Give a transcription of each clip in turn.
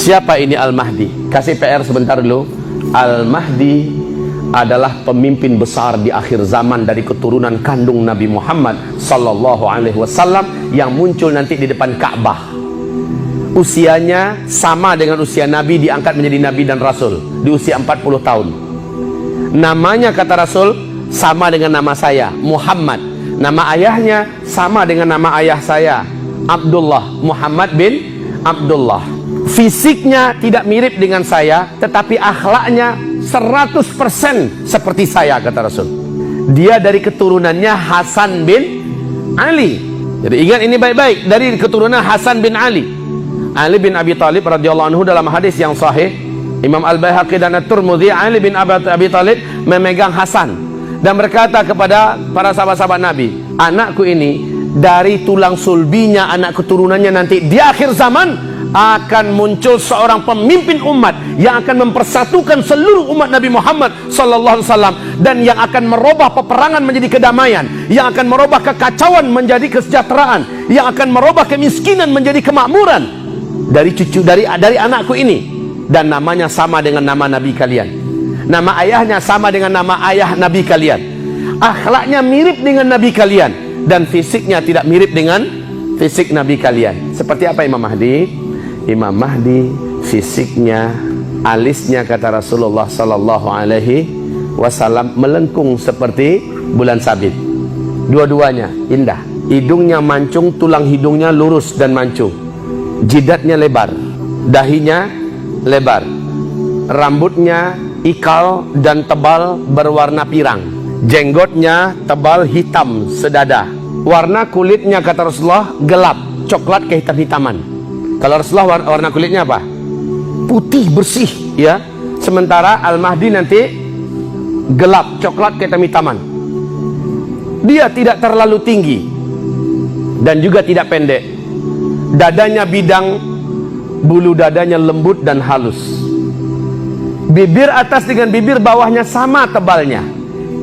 Siapa ini Al-Mahdi? Kasih PR sebentar dulu. Al-Mahdi adalah pemimpin besar di akhir zaman dari keturunan kandung Nabi Muhammad sallallahu alaihi wasallam yang muncul nanti di depan Ka'bah. Usianya sama dengan usia Nabi, diangkat menjadi Nabi dan Rasul di usia 40 tahun. Namanya kata Rasul sama dengan nama saya, Muhammad. Nama ayahnya sama dengan nama ayah saya, Abdullah, Muhammad bin Abdullah. Fisiknya tidak mirip dengan saya, tetapi akhlaknya 100% seperti saya, kata Rasul. Dia dari keturunannya Hasan bin Ali. Jadi ingat ini baik-baik, dari keturunan Hasan bin Ali. Ali bin Abi Thalib radhiyallahu anhu dalam hadis yang sahih, Imam Al-Baihaqi dan At-Tirmidzi, Ali bin Abi Thalib memegang Hasan dan berkata kepada para sahabat-sahabat Nabi, anakku ini dari tulang sulbinya, anak keturunannya nanti di akhir zaman akan muncul seorang pemimpin umat yang akan mempersatukan seluruh umat Nabi Muhammad sallallahu alaihi wasallam, dan yang akan merubah peperangan menjadi kedamaian, yang akan merubah kekacauan menjadi kesejahteraan, yang akan merubah kemiskinan menjadi kemakmuran dari anakku ini. Dan namanya sama dengan nama Nabi kalian, nama ayahnya sama dengan nama ayah Nabi kalian, akhlaknya mirip dengan Nabi kalian, dan fisiknya tidak mirip dengan fisik Nabi kalian. Seperti apa Imam Mahdi? Imam Mahdi fisiknya, alisnya kata Rasulullah sallallahu alaihi wasallam melengkung seperti bulan sabit. Dua-duanya indah. Hidungnya mancung, tulang hidungnya lurus dan mancung. Jidatnya lebar, dahinya lebar. Rambutnya ikal dan tebal berwarna pirang. Jenggotnya tebal hitam sedada. Warna kulitnya kata Rasulullah gelap, coklat kehitam-hitaman. Kalau Rasulullah warna kulitnya apa? Putih bersih, ya. Sementara Al-Mahdi nanti gelap, coklat kehitam-hitaman. Dia tidak terlalu tinggi dan juga tidak pendek. Dadanya bidang, bulu dadanya lembut dan halus. Bibir atas dengan bibir bawahnya sama tebalnya.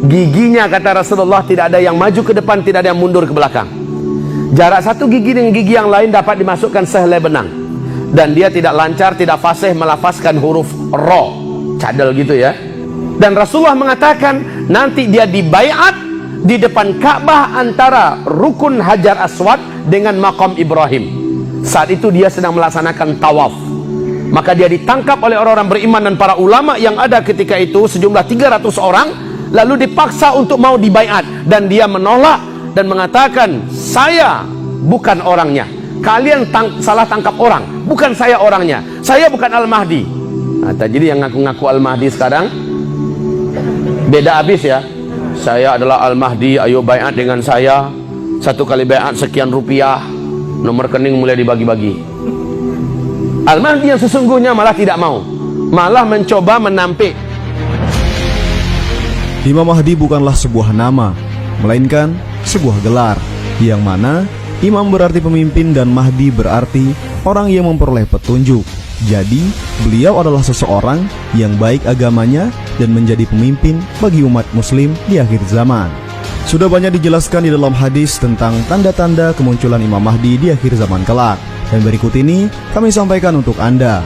Giginya kata Rasulullah tidak ada yang maju ke depan, tidak ada yang mundur ke belakang. Jarak satu gigi dengan gigi yang lain dapat dimasukkan sehelai benang. Dan dia tidak lancar, tidak fasih melafazkan huruf ro, cadel gitu ya. Dan Rasulullah mengatakan nanti dia dibaiat di depan Ka'bah antara rukun Hajar Aswad dengan Maqam Ibrahim. Saat itu dia sedang melaksanakan tawaf. Maka dia ditangkap oleh orang-orang beriman dan para ulama yang ada ketika itu, sejumlah 300 orang, lalu dipaksa untuk mau dibaiat, dan dia menolak dan mengatakan, saya bukan orangnya, kalian salah tangkap orang, bukan saya orangnya, saya bukan Al-Mahdi. Nah, jadi yang ngaku-ngaku Al-Mahdi sekarang beda habis ya. Saya adalah Al-Mahdi, ayo baiat dengan saya. Satu kali baiat sekian rupiah, nomor rekening mulai dibagi-bagi. Al-Mahdi yang sesungguhnya malah tidak mau, malah mencoba menampik. Imam Mahdi bukanlah sebuah nama, melainkan sebuah gelar, yang mana Imam berarti pemimpin dan Mahdi berarti orang yang memperoleh petunjuk. Jadi beliau adalah seseorang yang baik agamanya dan menjadi pemimpin bagi umat muslim di akhir zaman. Sudah banyak dijelaskan di dalam hadis tentang tanda-tanda kemunculan Imam Mahdi di akhir zaman kelak, dan berikut ini kami sampaikan untuk Anda.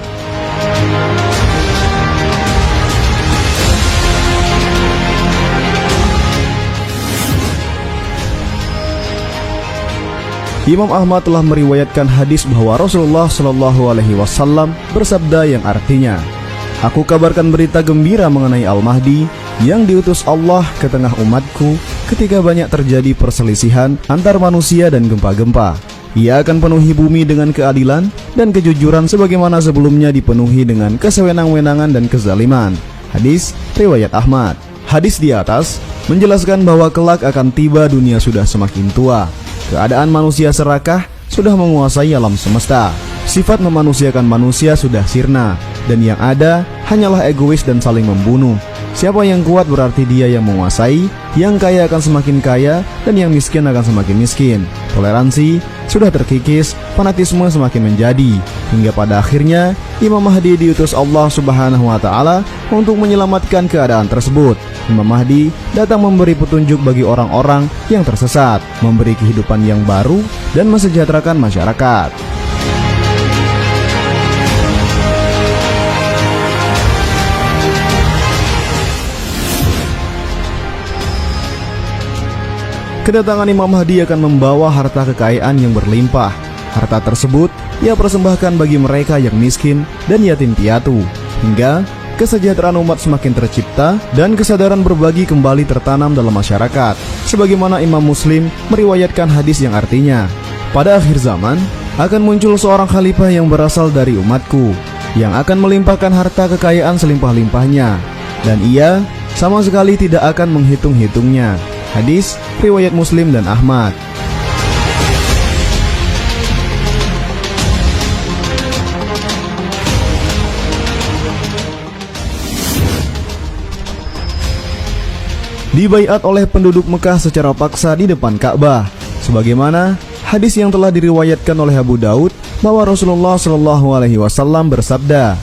Imam Ahmad telah meriwayatkan hadis bahwa Rasulullah Shallallahu Alaihi Wasallam bersabda yang artinya, aku kabarkan berita gembira mengenai Al-Mahdi yang diutus Allah ke tengah umatku ketika banyak terjadi perselisihan antar manusia dan gempa-gempa. Ia akan penuhi bumi dengan keadilan dan kejujuran sebagaimana sebelumnya dipenuhi dengan kesewenang-wenangan dan kezaliman. Hadis riwayat Ahmad. Hadis di atas menjelaskan bahwa kelak akan tiba dunia sudah semakin tua. Keadaan manusia serakah sudah menguasai alam semesta. Sifat memanusiakan manusia sudah sirna, dan yang ada hanyalah egois dan saling membunuh. Siapa yang kuat berarti dia yang menguasai, yang kaya akan semakin kaya, dan yang miskin akan semakin miskin. Toleransi sudah terkikis, fanatisme semakin menjadi, hingga pada akhirnya Imam Mahdi diutus Allah Subhanahu wa Ta'ala untuk menyelamatkan keadaan tersebut. Imam Mahdi datang memberi petunjuk bagi orang-orang yang tersesat, memberi kehidupan yang baru, dan mensejahterakan masyarakat. kedatangan Imam Mahdi akan membawa harta kekayaan yang berlimpah. Harta tersebut ia persembahkan bagi mereka yang miskin dan yatim piatu, hingga kesejahteraan umat semakin tercipta dan kesadaran berbagi kembali tertanam dalam masyarakat. Sebagaimana Imam Muslim meriwayatkan hadis yang artinya, pada akhir zaman akan muncul seorang khalifah yang berasal dari umatku, yang akan melimpahkan harta kekayaan selimpah-limpahnya, dan ia sama sekali tidak akan menghitung-hitungnya. Hadis riwayat Muslim dan Ahmad. Dibaiat oleh penduduk Mekah secara paksa di depan Ka'bah, sebagaimana hadis yang telah diriwayatkan oleh Abu Daud bahwa Rasulullah SAW bersabda,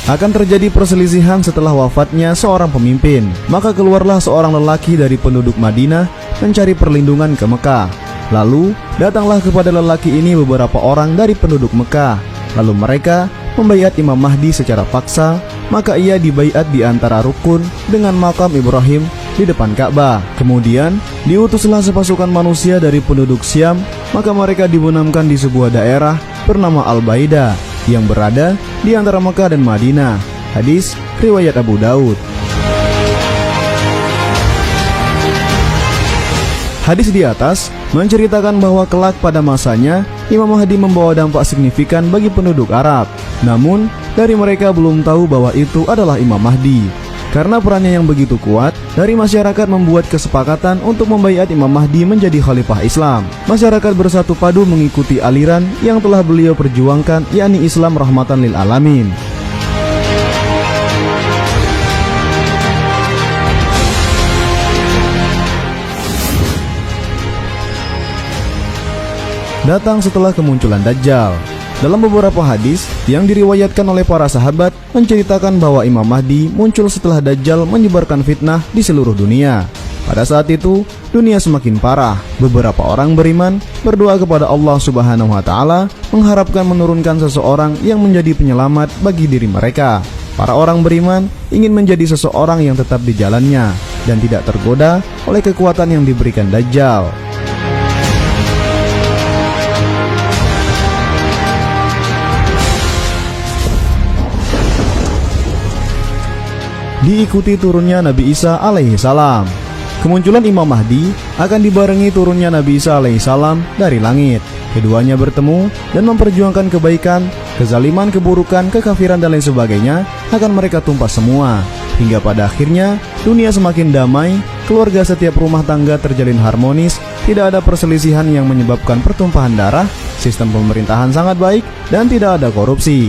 akan terjadi perselisihan setelah wafatnya seorang pemimpin, maka keluarlah seorang lelaki dari penduduk Madinah mencari perlindungan ke Mekah. Lalu datanglah kepada lelaki ini beberapa orang dari penduduk Mekah, lalu mereka membaiat Imam Mahdi secara paksa, maka ia dibaiat di antara rukun dengan makam Ibrahim di depan Ka'bah. Kemudian diutuslah sepasukan manusia dari penduduk Syam, maka mereka dibenamkan di sebuah daerah bernama Al-Baida yang berada di antara Mekah dan Madinah. Hadis riwayat Abu Daud. Hadis di atas menceritakan bahwa kelak pada masanya Imam Mahdi membawa dampak signifikan bagi penduduk Arab. Namun dari mereka belum tahu bahwa itu adalah Imam Mahdi. Karena perannya yang begitu kuat, dari masyarakat membuat kesepakatan untuk membaiat Imam Mahdi menjadi khalifah Islam. Masyarakat bersatu padu mengikuti aliran yang telah beliau perjuangkan, yakni Islam rahmatan lil alamin. Datang setelah kemunculan Dajjal. Dalam beberapa hadis yang diriwayatkan oleh para sahabat menceritakan bahwa Imam Mahdi muncul setelah Dajjal menyebarkan fitnah di seluruh dunia. Pada saat itu, dunia semakin parah. Beberapa orang beriman berdoa kepada Allah Subhanahu wa Ta'ala, mengharapkan menurunkan seseorang yang menjadi penyelamat bagi diri mereka. Para orang beriman ingin menjadi seseorang yang tetap di jalannya dan tidak tergoda oleh kekuatan yang diberikan Dajjal. Diikuti turunnya Nabi Isa alaihi salam. Kemunculan Imam Mahdi akan dibarengi turunnya Nabi Isa alaihi salam dari langit. Keduanya bertemu dan memperjuangkan kebaikan, kezaliman, keburukan, kekafiran dan lain sebagainya akan mereka tumpas semua. Hingga pada akhirnya dunia semakin damai, keluarga setiap rumah tangga terjalin harmonis, tidak ada perselisihan yang menyebabkan pertumpahan darah, sistem pemerintahan sangat baik dan tidak ada korupsi.